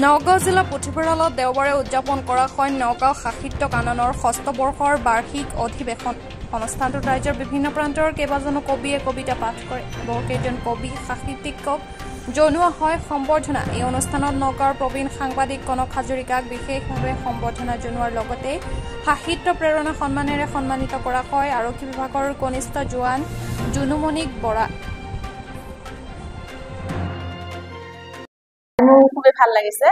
নগাঁও জিলা পুথিভঁৰালত দেওবাৰে উদযাপন কৰা হয় নগাঁও সাহিত্য কাননৰ ৬ষ্ঠ বৰ্ষৰ বাৰ্ষিক অধিৱেশন। অনুষ্ঠানটোত ৰাজ্যৰ বিভিন্ন প্ৰান্তৰ কেইবাজনো কবিয়ে কবিতা পাঠ কৰে। বহুকেইজন কবি সাহিত্যিকক জনোৱা হয় সম্বৰ্ধনা। এই অনুষ্ঠানত নগাঁৱৰ প্ৰবীণ সাংবাদিক কনক হাজৰিকাক বিশেষভাৱে সম্বৰ্ধনা জনোৱাৰ লগতে সাহিত্য প্ৰেৰণা সন্মানেৰে সন্মানিত কৰা হয় আৰক্ষী বিভাগৰ কনিষ্ঠ জোৱান জুনুমণিক বৰা। খুবেই ভাল লাগিছে।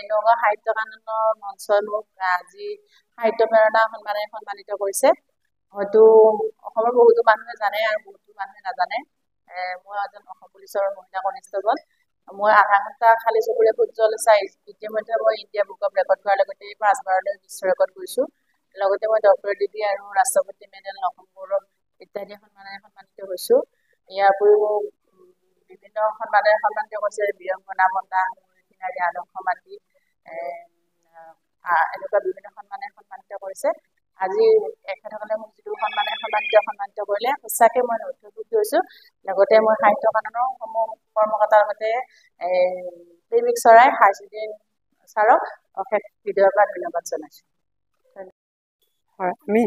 নগাঁও সাহিত্য কাননৰ মঞ্চই মোক আজি সাহিত্য প্ৰেৰণা সন্মানেৰে সন্মানিত কৰিছে। হয়তো অসমৰ বহুতো মানুহে জানে আৰু বহুতো মানুহে নাজানে। মই এজন অসম পুলিচৰ মহিলা কনিষ্টবল। মই আধা ঘণ্টা খালী চকুৰে সূৰ্য চাই ইতিমধ্যে মই ইণ্ডিয়া বুক অফ ৰেকৰ্ড কৰাৰ লগতে 5বাৰলৈ বিশ্ব ৰেকৰ্ড কৰিছোঁ। লগতে মই ডক্টৰেট ডিগ্ৰী আৰু ৰাষ্ট্ৰপতি মেডেল, অসম গৌৰৱ ইত্যাদি সন্মানেৰে সন্মানিত হৈছোঁ। ইয়াৰ উপৰিও বিভিন্ন সন্মানেৰে সন্মানিত কৰিছে বীৰংগনা বঁটা, আদৰ্শ মাতৃ, এনেকুৱা বিভিন্ন সন্মানেৰে সন্মানিত কৰিছে। আজি এখেতসকলে মোক যিটো সন্মানেৰে সন্মানিত কৰিলে সঁচাকৈ মই নথৈ হৈছোঁ। লগতে মই সাহিত্য কাননৰ সমূহ কৰ্মকৰ্তাৰ লগতে প্ৰেমিক চৰাই হাইজুদ্দিন ছাৰক অশেষ হৃদয়ৰ পৰা ধন্যবাদ জনাইছোঁ। হয়, আমি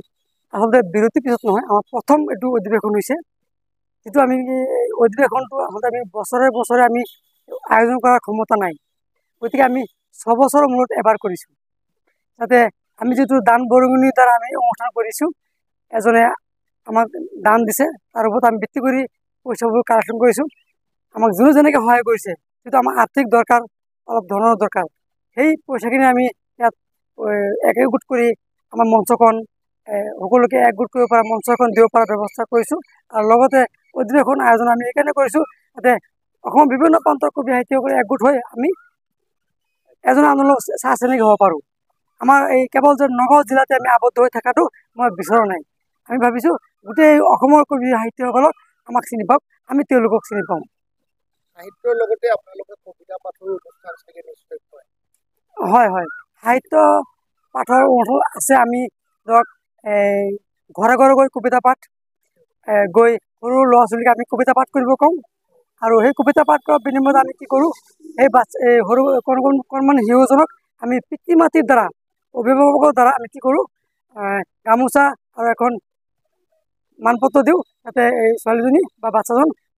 আচলতে বিৰতিৰ পিছত নহয়, আমাৰ প্ৰথম এইটো অধিৱেশন হৈছে। যিটো আমি অধিৱেশনটো আচলতে আমি বছৰে বছৰে আমি আয়োজন কৰাৰ ক্ষমতা নাই। গতিকে আমি 6 বছৰৰ মূৰত এবাৰ কৰিছোঁ। যাতে আমি যিটো দান বৰঙণিৰ দ্বাৰা আমি অনুষ্ঠান কৰিছোঁ, এজনে আমাক দান দিছে, তাৰ ওপৰত আমি ভিত্তি কৰি পইচাবোৰ কালেকশ্যন কৰিছোঁ। আমাক যোনে যেনেকৈ সহায় কৰিছে, যিটো আমাৰ আৰ্থিক দৰকাৰ, অলপ ধনৰ দৰকাৰ, সেই পইচাখিনি আমি ইয়াত একগোট কৰি আমাৰ মঞ্চখন সকলোকে একগোট কৰিব পৰা মঞ্চ এখন দিব পৰা ব্যৱস্থা কৰিছোঁ। আৰু লগতে অধিৱেশন আয়োজন আমি এইকাৰণে কৰিছোঁ যাতে অসমৰ বিভিন্ন প্ৰান্তৰ কবি সাহিত্যসকলে একগোট হৈ আমি এজন আনলৈ চাহ চিনাকি হ'ব পাৰোঁ। আমাৰ এই কেৱল যে নগাঁও জিলাতে আমি আবদ্ধ হৈ থকাটো মই বিচৰা নাই। আমি ভাবিছোঁ গোটেই অসমৰ কবি সাহিত্যসকলক আমাক চিনি পাওক, আমি তেওঁলোকক চিনি পাওঁ। সাহিত্যৰ লগতে আপোনালোকে কবিতা পাঠৰ অনুষ্ঠান চাগে নিশ্চয় কৰে? হয় হয়, সাহিত্য পাঠৰ অনুষ্ঠান আছে। আমি ধৰক ঘৰে ঘৰে গৈ কবিতা পাঠ গৈ সৰু ল'ৰা ছোৱালীক আমি কবিতা পাঠ কৰিব কওঁ। আৰু সেই কবিতা পাঠ কৰাৰ বিনিময়ত আমি কি কৰোঁ, সেই সৰু কণমানি শিশুজনক আমি পিতৃ মাতৃৰ দ্বাৰা, অভিভাৱকৰ দ্বাৰা আমি কি কৰোঁ, গামোচা আৰু এখন মানপত্ৰ দিওঁ, যাতে এই ছোৱালীজনী বা বাচ্চাজন